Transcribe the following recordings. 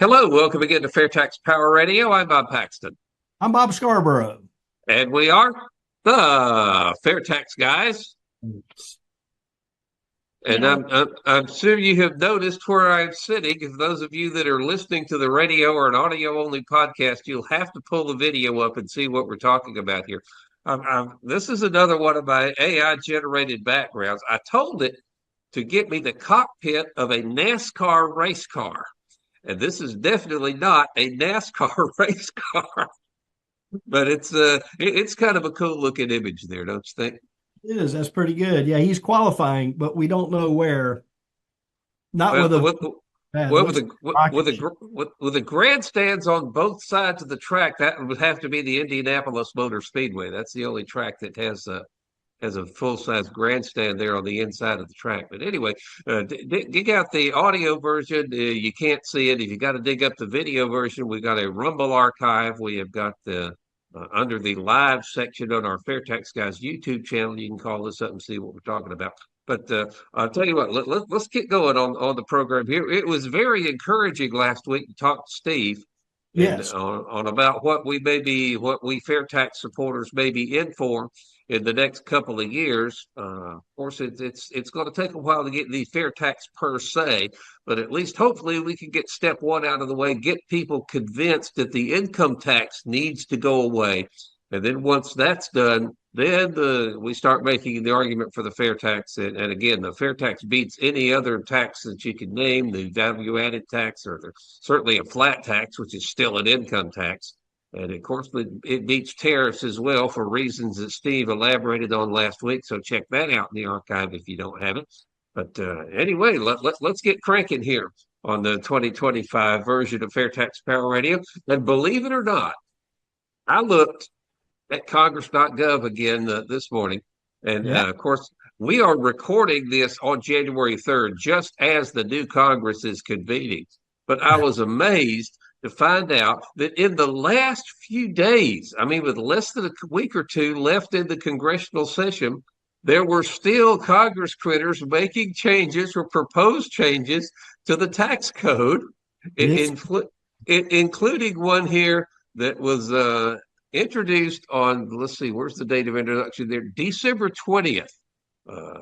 Hello, welcome again to FAIRtax Power Radio. I'm Bob Paxton, I'm Bob Scarborough. and we are the FAIRtax Guys. You And know, I'm sure you have noticed where I'm sitting. If those of you that are listening to the radio or an audio only podcast, you'll have to pull the video up and see what we're talking about here. This is another one of my AI generated backgrounds. I told it to get me the cockpit of a NASCAR race car. And this is definitely not a NASCAR race car. But it's kind of a cool looking image there, don't you think? it is. That's pretty good. Yeah, he's qualifying, but we don't know where. Not Well, with a with, pad. well, Looks like a rocket ship. with the grandstands on both sides of the track, that would have to be the Indianapolis Motor Speedway. That's the only track that has a full size grandstand there on the inside of the track. But anyway, dig out the audio version. You can't see it. If you got to dig up the video version, we got a Rumble archive. We have got the under the live section on our FAIRtax Guys YouTube channel. You can call this up and see what we're talking about. But I'll tell you what, let's get going on the program here. It was very encouraging last week to talk to Steve and Yes, on about what what we FAIRtax supporters may be in for in the next couple of years. Of course, it's going to take a while to get the fair tax per se, but at least hopefully we can get step one out of the way, get people convinced that the income tax needs to go away, and then once that's done, then we start making the argument for the fair tax. And again, the fair tax beats any other tax that you can name, the value added tax, or certainly a flat tax, which is still an income tax. And of course, it beats tariffs as well for reasons that Steve elaborated on last week. So check that out in the archive if you don't have it. But anyway, let's get cranking here on the 2025 version of FAIRtax Power Radio. And believe it or not, I looked at Congress.gov again this morning. And yeah, of course, we are recording this on January 3rd, just as the new Congress is convening. But I was amazed to find out that in the last few days, I mean, with less than a week or two left in the congressional session, there were still Congress critters making changes or proposed changes to the tax code, this including one here that was introduced on, let's see, where's the date of introduction there? December 20th.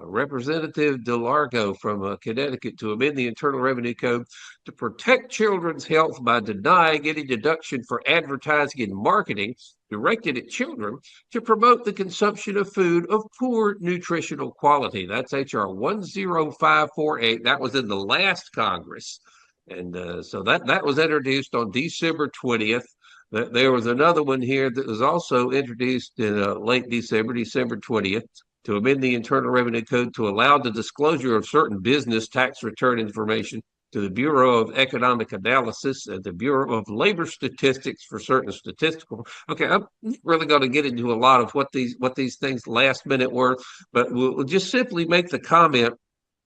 Representative DeLargo from Connecticut to amend the Internal Revenue Code to protect children's health by denying any deduction for advertising and marketing directed at children to promote the consumption of food of poor nutritional quality. That's HR 10548. That was in the last Congress. And so that was introduced on December 20th. There was another one here that was also introduced in late December, December 20th, to amend the Internal Revenue Code to allow the disclosure of certain business tax return information to the Bureau of Economic Analysis and the Bureau of Labor Statistics for certain statistical. Okay, I'm really going to get into a lot of what these things last minute were, but we'll just simply make the comment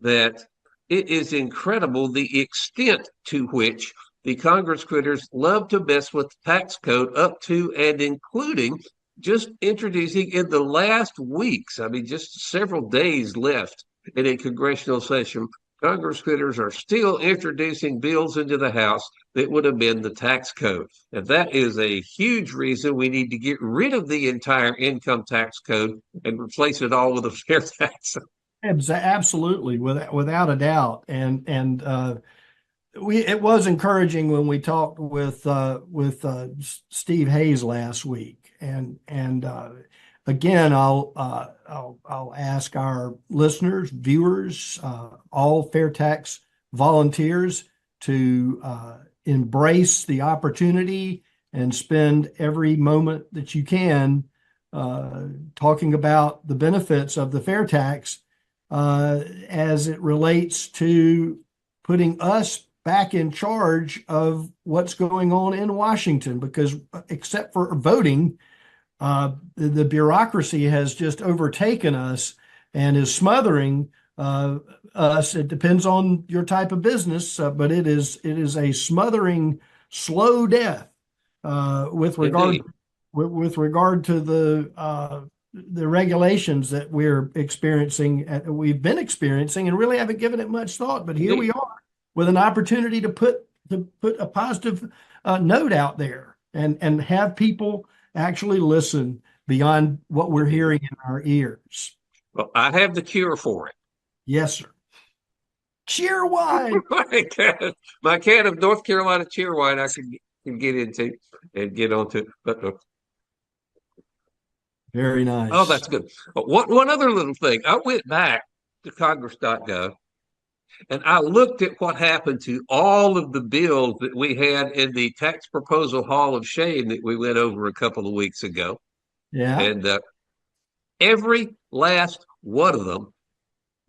that it is incredible the extent to which the Congress critters love to mess with the tax code up to and including just introducing in the last weeks, I mean, just several days left in a congressional session, Congress critters are still introducing bills into the House that would amend the tax code. And that is a huge reason we need to get rid of the entire income tax code and replace it all with a fair tax. absolutely without a doubt. And it was encouraging when we talked with Steve Hayes last week, and again, I'll ask our listeners, viewers, all FAIRtax volunteers to embrace the opportunity and spend every moment that you can talking about the benefits of the fair tax as it relates to putting us back in charge of what's going on in Washington, because except for voting, the bureaucracy has just overtaken us and is smothering us. It depends on your type of business, but it is a smothering, slow death with regard Indeed. with regard to the regulations that we've been experiencing, and really haven't given it much thought. But here Indeed. we are with an opportunity to put put a positive note out there and have people actually listen beyond what we're hearing in our ears. Well, I have the cure for it. Yes, sir. Cheer wine. My can of North Carolina cheer wine I can get into and get onto. But Very oh, nice. that's good. One other little thing. I went back to Congress.gov and I looked at what happened to all of the bills that we had in the tax proposal Hall of Shame that we went over a couple of weeks ago. Yeah. And every last one of them,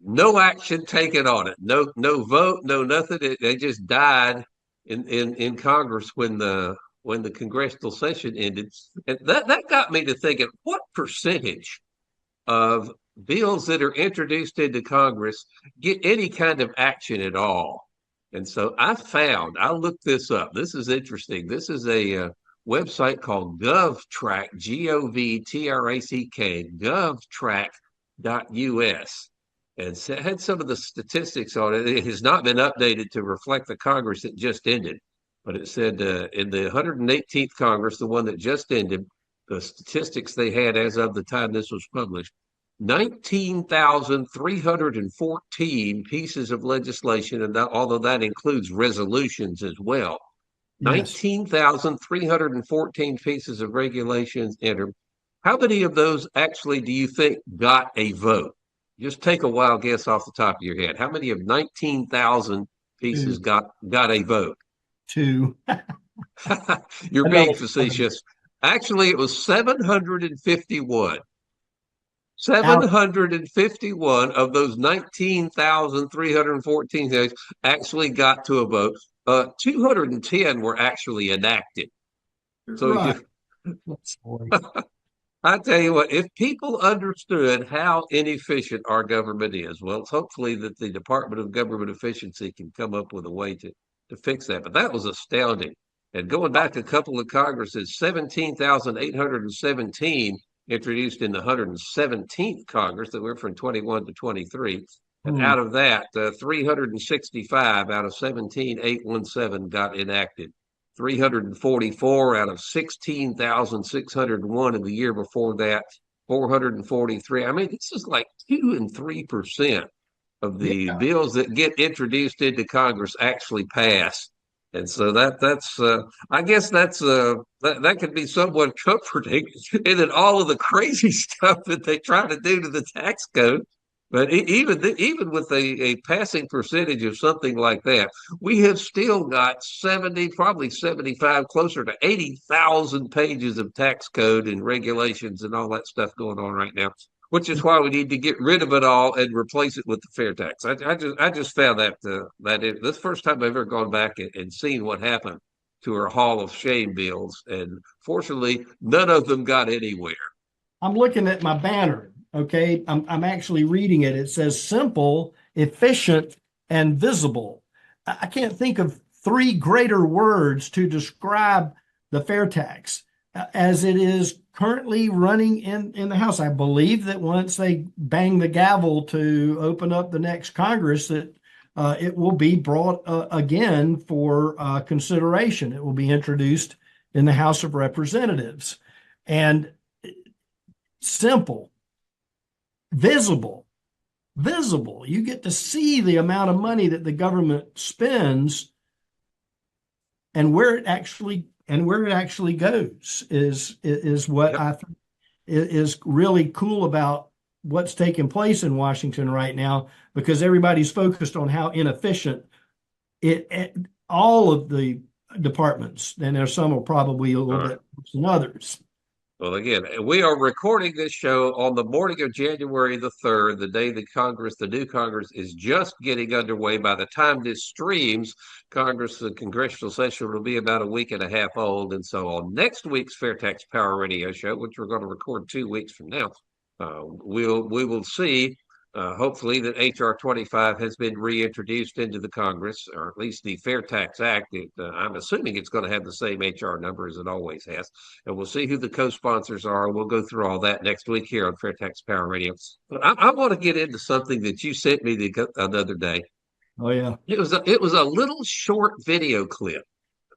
no action taken on it. No vote, no nothing. They just died in Congress when the congressional session ended. And that got me to thinking, what percentage of bills that are introduced into Congress get any kind of action at all? And so I looked this up. This is interesting. This is a website called GovTrack, GovTrack, govtrack.us. And had some of the statistics on it. It has not been updated to reflect the Congress that just ended. But it said in the 118th Congress, the one that just ended, the statistics they had as of the time this was published, 19,314 pieces of legislation, and although that includes resolutions as well, Yes. 19,314 pieces of regulations entered. How many of those actually do you think got a vote? Just take a wild guess off the top of your head. How many of 19,000 pieces Two. got a vote? Two. You're being Another one. facetious. Actually, it was 751. Out. 751 of those 19,314 things actually got to a vote. 210 were actually enacted. So Right. I tell you what, if people understood how inefficient our government is, well, it's hopefully that the Department of Government Efficiency can come up with a way to fix that. But that was astounding. And going back a couple of Congresses, 17,817 introduced in the 117th Congress that went from 21 to 23. And Hmm. out of that, 365 out of 17,817 got enacted. 344 out of 16,601 in the year before that, 443. I mean, this is like 2 and 3% of Yeah. the bills that get introduced into Congress actually pass. And so that's I guess that could be somewhat comforting in that all of the crazy stuff that they try to do to the tax code. But even with a passing percentage of something like that, we have still got 70, probably 75, closer to 80,000 pages of tax code and regulations and all that stuff going on right now, which is why we need to get rid of it all and replace it with the fair tax. I just found this the first time I've ever gone back and seen what happened to our Hall of Shame bills, and fortunately, none of them got anywhere. I'm looking at my banner. Okay. I'm actually reading it. It says simple, efficient, and visible. I can't think of three greater words to describe the fair tax as it is currently running in the House. I believe that once they bang the gavel to open up the next Congress, that it will be brought again for consideration. It will be introduced in the House of Representatives. And simple, visible, visible. You get to see the amount of money that the government spends and where it actually goes is what Yep. I think is really cool about what's taking place in Washington right now, because everybody's focused on how inefficient it all of the departments, and there's some are probably a All little right. bit worse than others. Well, again, we are recording this show on the morning of January the 3rd, the day the new Congress is just getting underway. By the time this streams, the congressional session will be about a week and a half old. And so on next week's FairTax Power Radio show, which we're going to record 2 weeks from now, we will see hopefully that HR 25 has been reintroduced into the Congress, or at least the Fair Tax Act. I'm assuming it's going to have the same HR number as it always has. And we'll see who the co-sponsors are. We'll go through all that next week here on Fair Tax Power Radio. But I want to get into something that you sent me the other day. Oh yeah. It was a little short video clip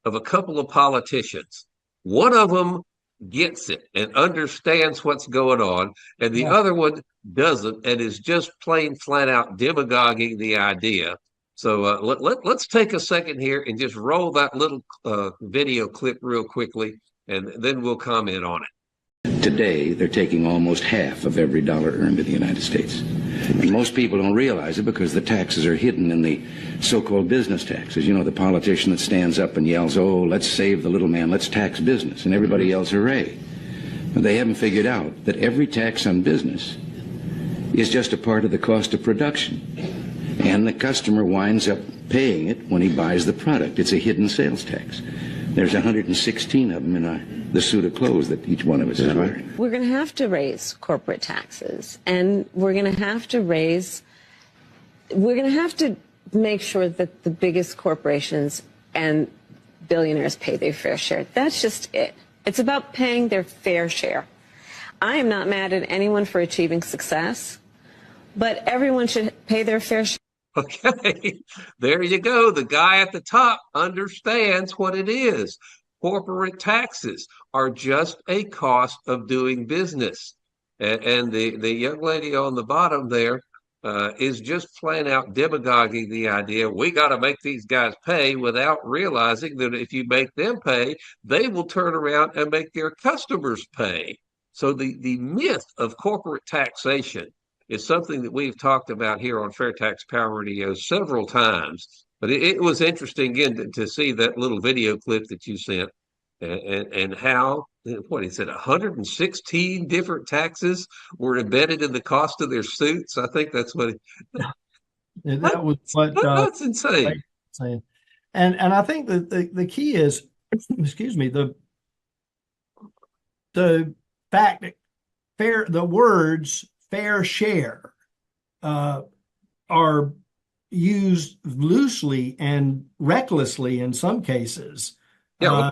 of a couple of politicians. One of them gets it and understands what's going on, and the Yeah. other one doesn't and is just plain flat out demagoguing the idea. So let's take a second here and just roll that little video clip real quickly, and then we'll comment on it. Today, they're taking almost half of every dollar earned in the United States. And most people don't realize it because the taxes are hidden in the so-called business taxes. You know, the politician that stands up and yells, oh, let's save the little man, let's tax business, and everybody yells, hooray. But they haven't figured out that every tax on business is just a part of the cost of production. And the customer winds up paying it when he buys the product. It's a hidden sales tax. There's 116 of them in the suit of clothes that each one of us is wearing. We're going to have to raise corporate taxes, and we're going to have to make sure that the biggest corporations and billionaires pay their fair share. That's just it. It's about paying their fair share. I am not mad at anyone for achieving success, but everyone should pay their fair share. Okay, there you go. The guy at the top understands what it is. Corporate taxes are just a cost of doing business. And the young lady on the bottom there is just plain out demagoguing the idea we got to make these guys pay, without realizing that if you make them pay, they will turn around and make their customers pay. So the myth of corporate taxation is something that we've talked about here on FAIRtax Power Radio several times. But it was interesting again to see that little video clip that you sent, and how, what he said, 116 different taxes were embedded in the cost of their suits. I think that's what That was what that's insane. saying. And I think that the key is, excuse me, the fact that the words fair share are used loosely and recklessly in some cases. Yeah,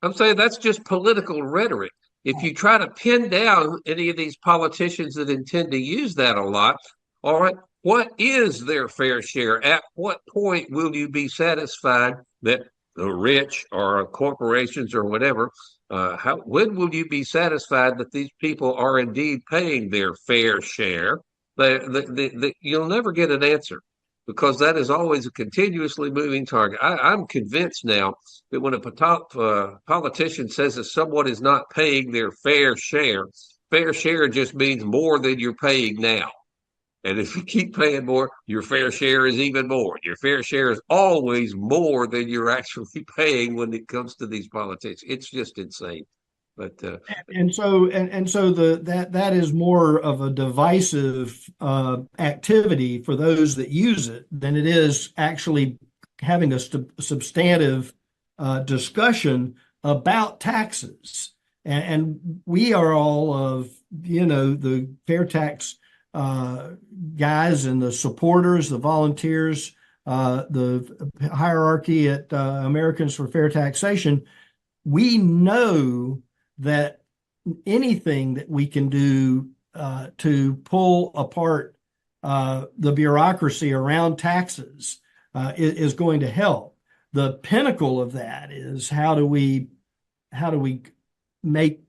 I'm saying that's just political rhetoric. If you try to pin down any of these politicians that intend to use that a lot, all right, what is their fair share? At what point will you be satisfied that the rich or corporations or whatever, when will you be satisfied that these people are indeed paying their fair share? You'll never get an answer, because that is always a continuously moving target. I'm convinced now that when a politician says that someone is not paying their fair share just means more than you're paying now. And if you keep paying more, your fair share is even more. Your fair share is always more than you're actually paying when it comes to these politicians. It's just insane. But so that is more of a divisive activity for those that use it than it is actually having a substantive discussion about taxes. And we are all of, the FAIRtax guys and the supporters, the volunteers, the hierarchy at Americans for Fair Taxation. We know that anything that we can do to pull apart the bureaucracy around taxes is going to help. The pinnacle of that is how do we make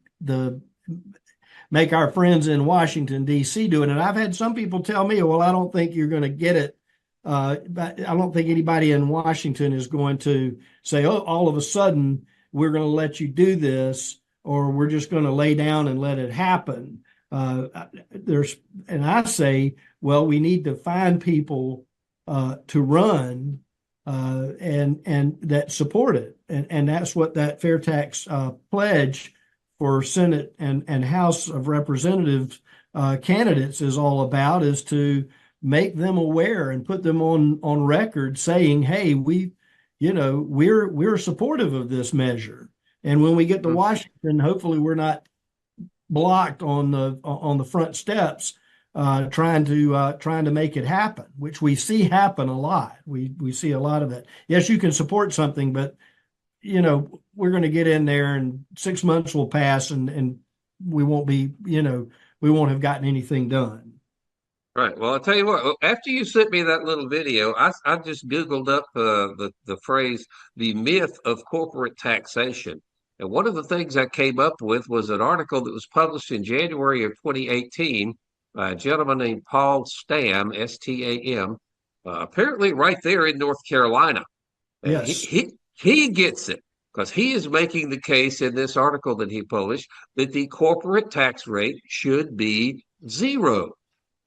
our friends in Washington, D.C. do it. And I've had some people tell me, well, I don't think you're going to get it. But I don't think anybody in Washington is going to say, oh, all of a sudden we're going to let you do this, or we're just going to lay down and let it happen. And I say, well, we need to find people to run and that support it. And that's what that FAIRtax pledge for Senate and House of Representatives candidates is all about, is to make them aware and put them on record saying, hey, we're supportive of this measure. And when we get to Washington, hopefully we're not blocked on the front steps trying to make it happen, which we see happen a lot. We see a lot of that. Yes, you can support something, but we're going to get in there and 6 months will pass and we won't be, we won't have gotten anything done. Right. Well, I'll tell you what, after you sent me that little video, I just Googled up the phrase, the myth of corporate taxation. And one of the things I came up with was an article that was published in January of 2018 by a gentleman named Paul Stam, Stam, apparently right there in North Carolina. And Yes. he gets it because he is making the case in this article that he published that the corporate tax rate should be zero.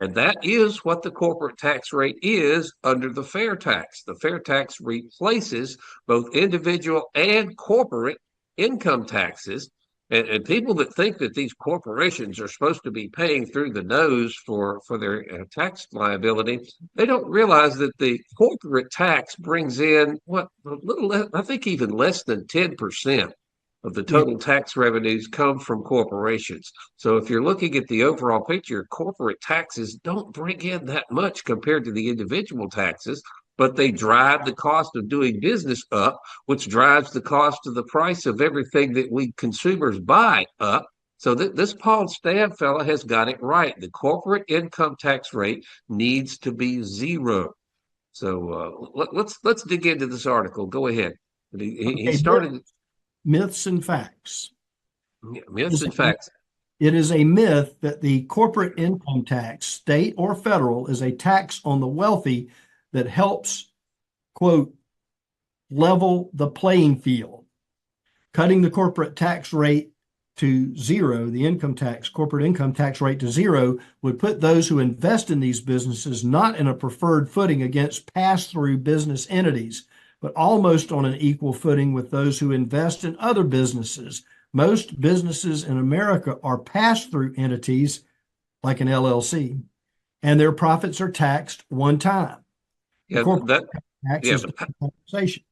And that is what the corporate tax rate is under the fair tax. The fair tax replaces both individual and corporate income taxes. And people that think that these corporations are supposed to be paying through the nose for their tax liability, they don't realize that the corporate tax brings in what a little less, I think even less than 10% of the Yeah. total tax revenues come from corporations. So if you're looking at the overall picture, corporate taxes don't bring in that much compared to the individual taxes, but they drive the cost of doing business up, which drives the cost of the price of everything that we consumers buy up. So this Paul Stam fella has got it right. The corporate income tax rate needs to be zero. So let's dig into this article. Go ahead. He Okay. started Myths and facts. myths and facts. It is a myth that the corporate income tax, state or federal, is a tax on the wealthy that helps, quote, level the playing field. Cutting the corporate tax rate to zero, the corporate income tax rate to zero, would put those who invest in these businesses not in a preferred footing against pass-through business entities, but almost on an equal footing with those who invest in other businesses. Most businesses in America are pass-through entities like an LLC, and their profits are taxed one time. Yeah, Corporate tax yeah, is taxation.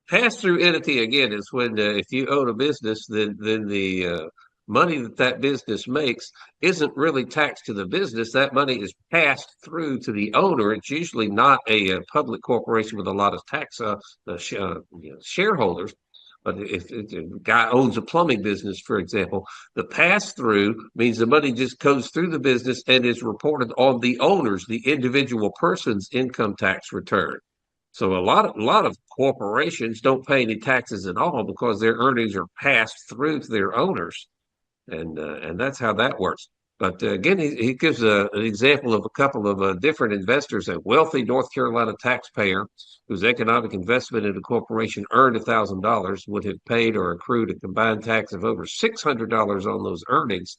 pass-through entity again is when if you own a business, then the money that business makes isn't really taxed to the business. That money is passed through to the owner. It's usually not a public corporation with a lot of tax shareholders. But if a guy owns a plumbing business, for example, the pass-through means the money just goes through the business and is reported on the owner's, the individual person's income tax return. So a lot of corporations don't pay any taxes at all because their earnings are passed through to their owners, and that's how that works. But again, he gives an example of a couple of different investors. A wealthy North Carolina taxpayer whose economic investment in a corporation earned $1,000 would have paid or accrued a combined tax of over $600 on those earnings.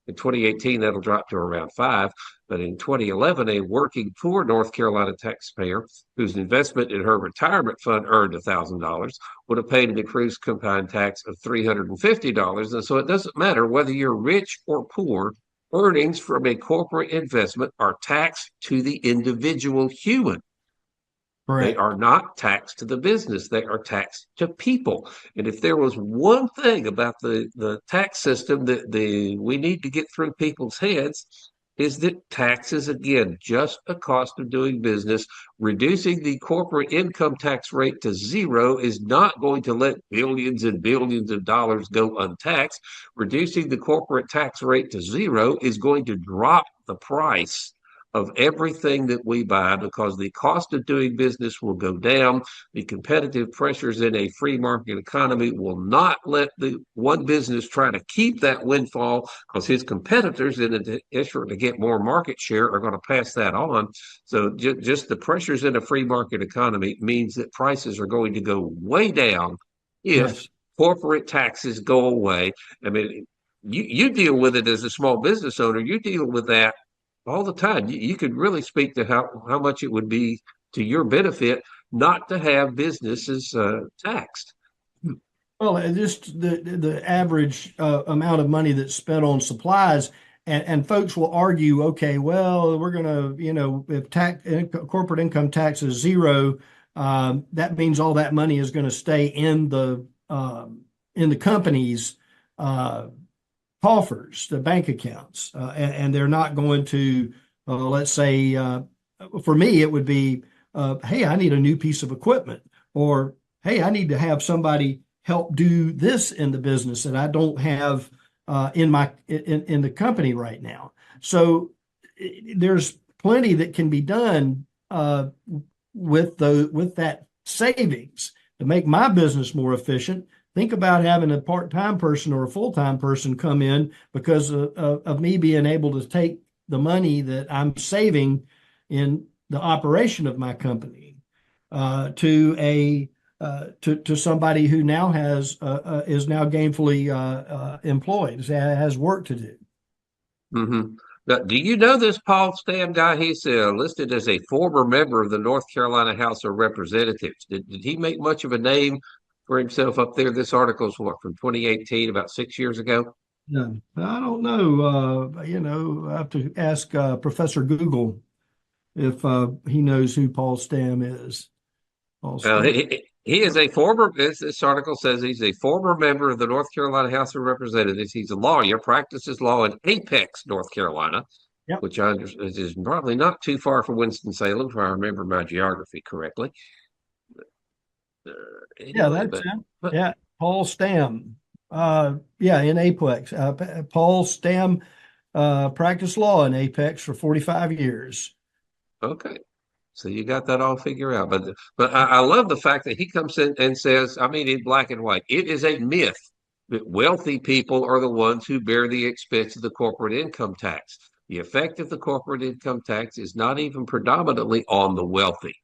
In 2018, that'll drop to around five. But in 2011, a working poor North Carolina taxpayer whose investment in her retirement fund earned $1,000 would have paid an accrued combined tax of $350. And so it doesn't matter whether you're rich or poor, earnings from a corporate investment are taxed to the individual human. They Correct. are not taxed to the business. They are taxed to people. And if there was one thing about the tax system that we need to get through people's heads, is that taxes, again, just a cost of doing business. Reducing the corporate income tax rate to zero is not going to let billions and billions of dollars go untaxed. Reducing the corporate tax rate to zero is going to drop the price of everything that we buy because the cost of doing business will go down. The competitive pressures in a free market economy will not let the one business try to keep that windfall because his competitors, in an effort to get more market share, are going to pass that on. So just the pressures in a free market economy means that prices are going to go way down if Yes. corporate taxes go away. I mean, you deal with it as a small business owner. You deal with that all the time. You could really speak to how much it would be to your benefit not to have businesses taxed. Well, just the average amount of money that's spent on supplies, and folks will argue, okay, well, we're going to, if corporate income tax is zero, that means all that money is going to stay in the company's coffers, the bank accounts, and they're not going to, let's say, for me, it would be, hey, I need a new piece of equipment, or hey, I need to have somebody help do this in the business that I don't have in the company right now. So there's plenty that can be done with that savings to make my business more efficient. Think about having a part-time person or a full-time person come in because of me being able to take the money that I'm saving in the operation of my company to somebody who now is now gainfully employed, has work to do. Mm-hmm. Now, do you know this Paul Stam guy? He's listed as a former member of the North Carolina House of Representatives. Did he make much of a name for himself up there? This article is what, from 2018, about 6 years ago? No, I don't know. I have to ask Professor Google if he knows who Paul Stam is. Paul Stam. He is a former, this article says he's a former member of the North Carolina House of Representatives. He's a lawyer, practices law in Apex, North Carolina, Yep. which I understand is probably not too far from Winston-Salem, if I remember my geography correctly. Yeah, that's him. Yeah, Paul Stam. In Apex. Paul Stam practiced law in Apex for 45 years. Okay. So you got that all figured out. But I love the fact that he comes in and says, I mean, in black and white, it is a myth that wealthy people are the ones who bear the expense of the corporate income tax. The effect of the corporate income tax is not even predominantly on the wealthy.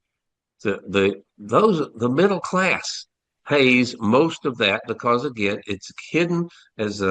The middle class pays most of that because, again, it's hidden, as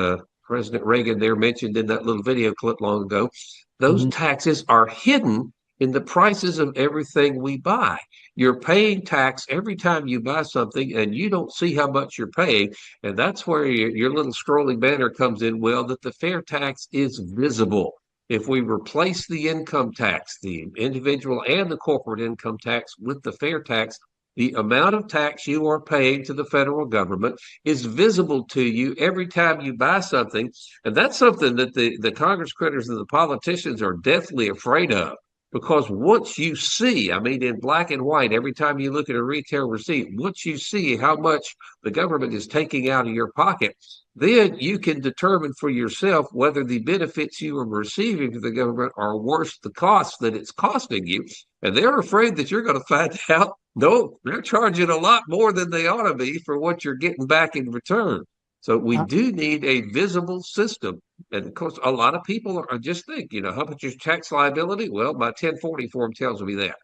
President Reagan there mentioned in that little video clip long ago. Those taxes are hidden in the prices of everything we buy. You're paying tax every time you buy something, and you don't see how much you're paying. And that's where your little scrolling banner comes in. Well, that the fair tax is visible. If we replace the income tax, the individual and the corporate income tax, with the fair tax, the amount of tax you are paying to the federal government is visible to you every time you buy something. And that's something that the Congress critters and the politicians are deathly afraid of. Because once you see, I mean, in black and white, every time you look at a retail receipt, once you see how much the government is taking out of your pocket, then you can determine for yourself whether the benefits you are receiving from the government are worth the cost that it's costing you. And they're afraid that you're going to find out, no, they're charging a lot more than they ought to be for what you're getting back in return. So we do need a visible system. And of course, a lot of people are just think, how much is tax liability? Well, my 1040 form tells me that.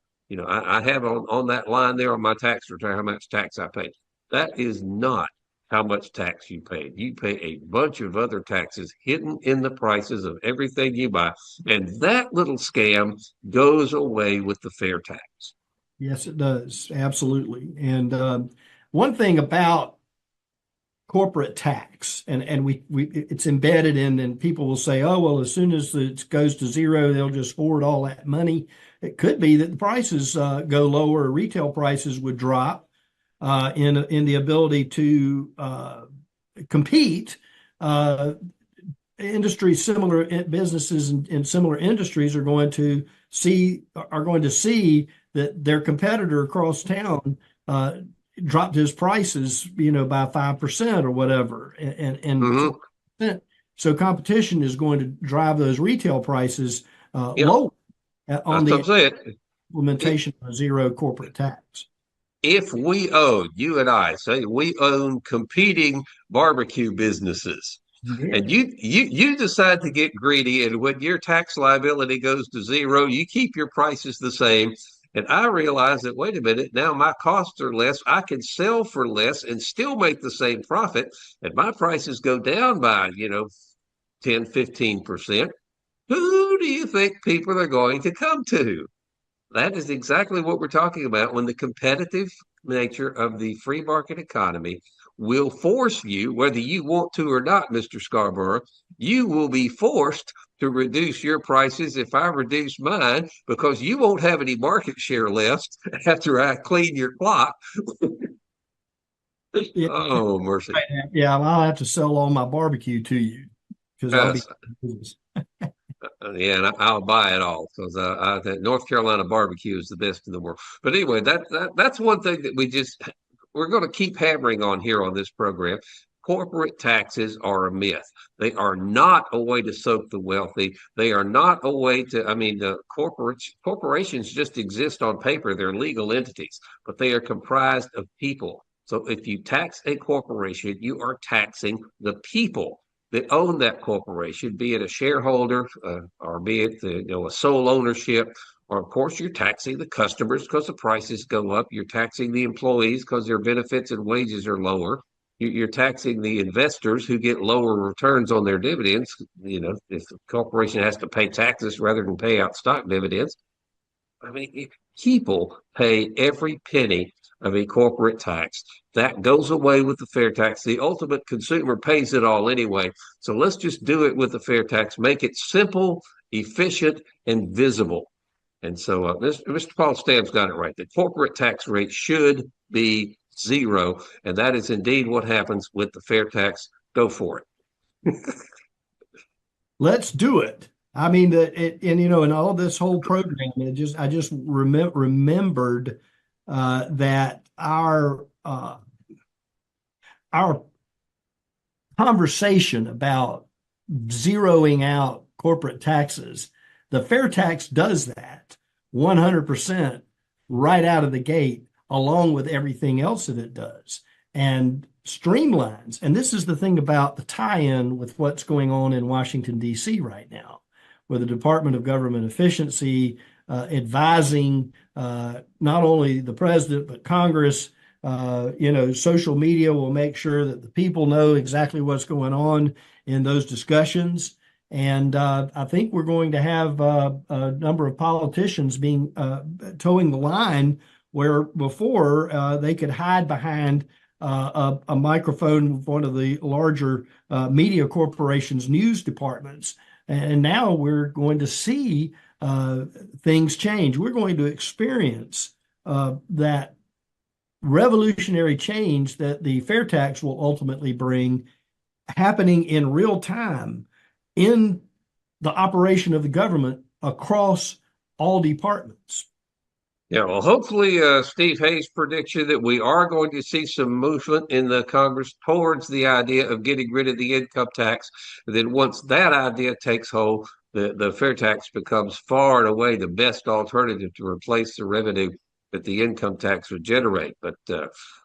I have on that line there on my tax return how much tax I pay. That is not how much tax you pay. You pay a bunch of other taxes hidden in the prices of everything you buy. And that little scam goes away with the fair tax. Yes, it does. Absolutely. And one thing about corporate tax, and we it's embedded in, and people will say, oh, well, as soon as it goes to zero, they'll just forward all that money. It could be that the prices go lower, retail prices would drop in the ability to compete. Similar businesses in similar industries are going to see that their competitor across town dropped his prices, by 5% or whatever, and so competition is going to drive those retail prices low on the implementation of zero corporate tax. If we own, you and I say we own competing barbecue businesses, and you decide to get greedy, and when your tax liability goes to zero, you keep your prices the same. And I realize that, wait a minute, now my costs are less. I can sell for less and still make the same profit. And my prices go down by, 10, 15%. Who do you think people are going to come to? That is exactly what we're talking about when the competitive nature of the free market economy will force you, whether you want to or not, Mr. Scarborough, you will be forced to reduce your prices if I reduce mine, because you won't have any market share left after I clean your clock. Oh, mercy. Yeah, I'll have to sell all my barbecue to you because I'll be yeah, and I'll buy it all because I think North Carolina barbecue is the best in the world. But anyway, that's one thing that we're going to keep hammering on here on this program. corporate taxes are a myth. They are not a way to soak the wealthy. They are not a way to, corporations just exist on paper. They're legal entities, but they are comprised of people. So if you tax a corporation, you are taxing the people that own that corporation, be it a shareholder or be it a sole ownership. Or, of course, you're taxing the customers because the prices go up. You're taxing the employees because their benefits and wages are lower. You're taxing the investors who get lower returns on their dividends. If the corporation has to pay taxes rather than pay out stock dividends. People pay every penny of a corporate tax. That goes away with the fair tax. The ultimate consumer pays it all anyway. So let's just do it with the fair tax. Make it simple, efficient, and visible. And so Mr. Paul Stamps got it right. The corporate tax rate should be 0, and that is indeed what happens with the fair tax. Go for it. Let's do it. In all this whole program, I just remembered that our conversation about zeroing out corporate taxes, the fair tax does that 100% right out of the gate, along with everything else that it does, and streamlines. And this is the thing about the tie-in with what's going on in Washington, D.C. right now, with the Department of Government Efficiency advising not only the president, but Congress. Social media will make sure that the people know exactly what's going on in those discussions. And I think we're going to have a number of politicians being towing the line where before they could hide behind a microphone with one of the larger media corporations' news departments. And now we're going to see things change. We're going to experience that revolutionary change that the fair tax will ultimately bring happening in real time in the operation of the government across all departments. Yeah, well, hopefully Steve Hayes' prediction that we are going to see some movement in the Congress towards the idea of getting rid of the income tax. And then once that idea takes hold, the fair tax becomes far and away the best alternative to replace the revenue that the income tax would generate. But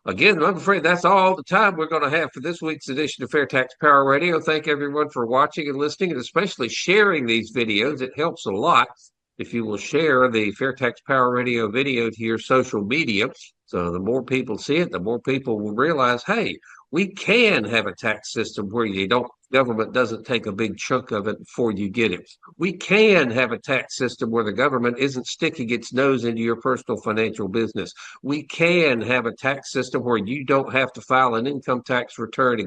again, I'm afraid that's all the time we're going to have for this week's edition of FairTax Power Radio. Thank everyone for watching and listening, and especially sharing these videos. It helps a lot if you will share the FairTax Power Radio video to your social media. So the more people see it, the more people will realize, hey, we can have a tax system where government doesn't take a big chunk of it before you get it. We can have a tax system where the government isn't sticking its nose into your personal financial business. We can have a tax system where you don't have to file an income tax return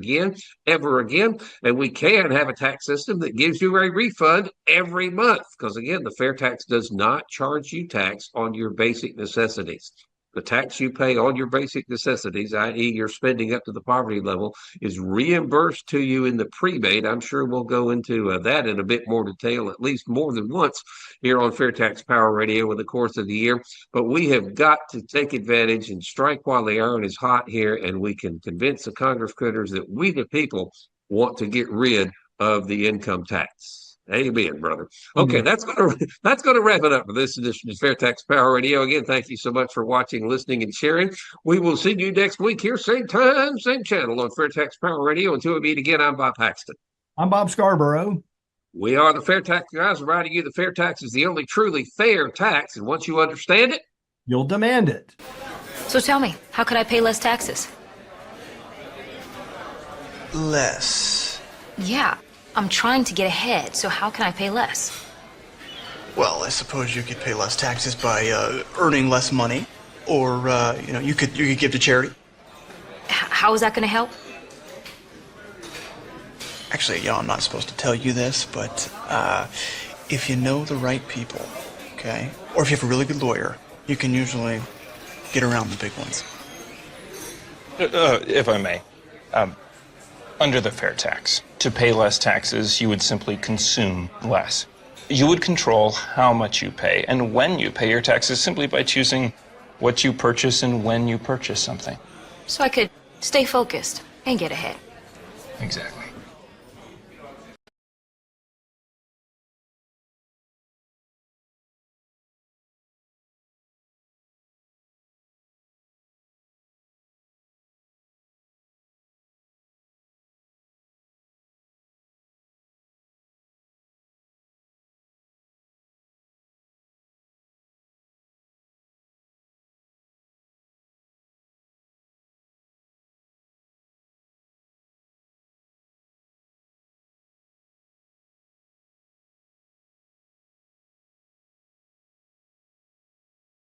ever again. And we can have a tax system that gives you a refund every month. Because again, the fair tax does not charge you tax on your basic necessities. The tax you pay on your basic necessities, i.e. your spending up to the poverty level, is reimbursed to you in the prebate. I'm sure we'll go into that in a bit more detail, at least more than once here on FairTax Power Radio in the course of the year. But we have got to take advantage and strike while the iron is hot here, and we can convince the Congress critters that we, the people, want to get rid of the income tax. Amen, brother. Okay, that's gonna wrap it up for this edition of FairTax Power Radio. Again, thank you so much for watching, listening, and sharing. We will see you next week here, same time, same channel on FairTax Power Radio. Until we meet again, I'm Bob Paxton. I'm Bob Scarborough. We are the FairTax Guys, reminding you the fair tax is the only truly fair tax, and once you understand it, you'll demand it. So tell me, how could I pay less taxes? Less? Yeah. I'm trying to get ahead, so how can I pay less? Well, I suppose you could pay less taxes by earning less money, or you could give to charity. How is that going to help? Actually, I'm not supposed to tell you this, but if you know the right people, okay, or if you have a really good lawyer, you can usually get around the big ones. If I may, under the fair tax, to pay less taxes, you would simply consume less. You would control how much you pay and when you pay your taxes simply by choosing what you purchase and when you purchase something. So I could stay focused and get ahead. Exactly.